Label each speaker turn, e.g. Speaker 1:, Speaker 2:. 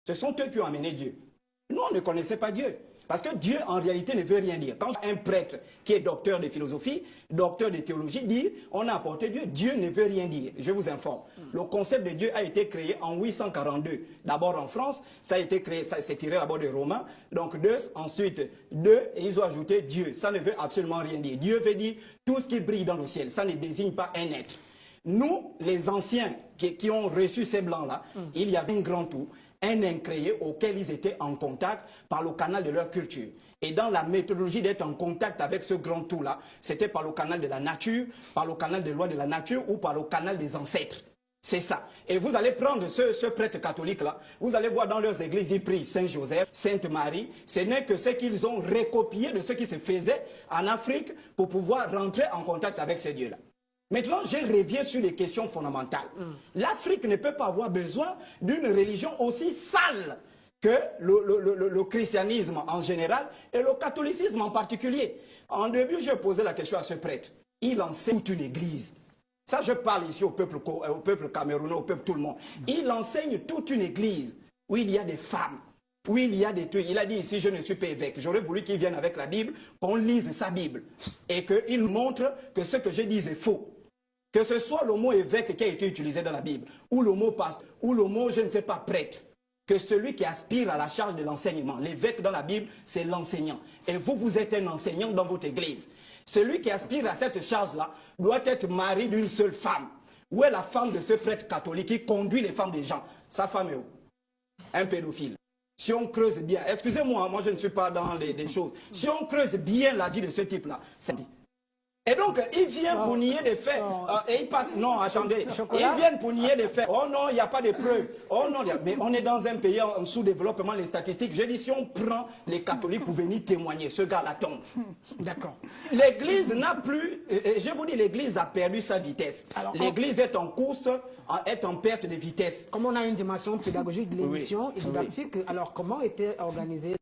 Speaker 1: Ce sont eux qui ont amené Dieu. Nous, on ne connaissait pas Dieu. Parce que Dieu, en réalité, ne veut rien dire. Quand un prêtre qui est docteur de philosophie, docteur de théologie, dit on a apporté Dieu, Dieu ne veut rien dire. Je vous informe. Le concept de Dieu a été créé en 842. D'abord en France, ça a été créé, ça s'est tiré d'abord des Romains. Donc ensuite deux, et ils ont ajouté Dieu. Ça ne veut absolument rien dire. Dieu veut dire tout ce qui brille dans le ciel. Ça ne désigne pas un être. Nous, les anciens qui ont reçu ces blancs-là, il y avait un grand tout. Un incréé auquel ils étaient en contact par le canal de leur culture. Et dans la méthodologie d'être en contact avec ce grand tout-là, c'était par le canal de la nature, par le canal des lois de la nature ou par le canal des ancêtres. C'est ça. Et vous allez prendre ce prêtre catholique-là, vous allez voir dans leurs églises, ils prient Saint-Joseph, Sainte-Marie. Ce n'est que ce qu'ils ont recopié de ce qui se faisait en Afrique pour pouvoir rentrer en contact avec ce Dieu-là. Maintenant, je reviens sur les questions fondamentales. L'Afrique ne peut pas avoir besoin d'une religion aussi sale que le christianisme en général et le catholicisme en particulier. En début, j'ai posé la question à ce prêtre. Il enseigne toute une église. Ça, je parle ici au peuple camerounais, au peuple tout le monde. Il enseigne toute une église où il y a des femmes, où il y a des trucs. Il a dit ici, je ne suis pas évêque. J'aurais voulu qu'il vienne avec la Bible, qu'on lise sa Bible. Et qu'il montre que ce que je dis est faux. Que ce soit le mot évêque qui a été utilisé dans la Bible, ou le mot pasteur, ou le mot, je ne sais pas, prêtre, que celui qui aspire à la charge de l'enseignement, l'évêque dans la Bible, c'est l'enseignant. Et vous, vous êtes un enseignant dans votre église. Celui qui aspire à cette charge-là doit être marié d'une seule femme. Où est la femme de ce prêtre catholique qui conduit les femmes des gens? Sa femme est où? Un pédophile. Si on creuse bien, excusez-moi, moi je ne suis pas dans des choses. Si on creuse bien la vie de ce type-là, c'est dit. Et donc, ils viennent pour nier des faits. Et ils passent... Non, attendez. Ils viennent pour nier des faits. Oh non, il n'y a pas de preuves. Oh non, mais on est dans un pays en sous-développement, les statistiques. Je dis, si on prend les catholiques pour venir témoigner, ce gars-là tombe. D'accord. L'Église n'a plus... Je vous dis, l'Église a perdu sa vitesse. L'Église est en course, est en perte de vitesse.
Speaker 2: Comme on a une dimension pédagogique de l'émission et didactique, alors comment était organisée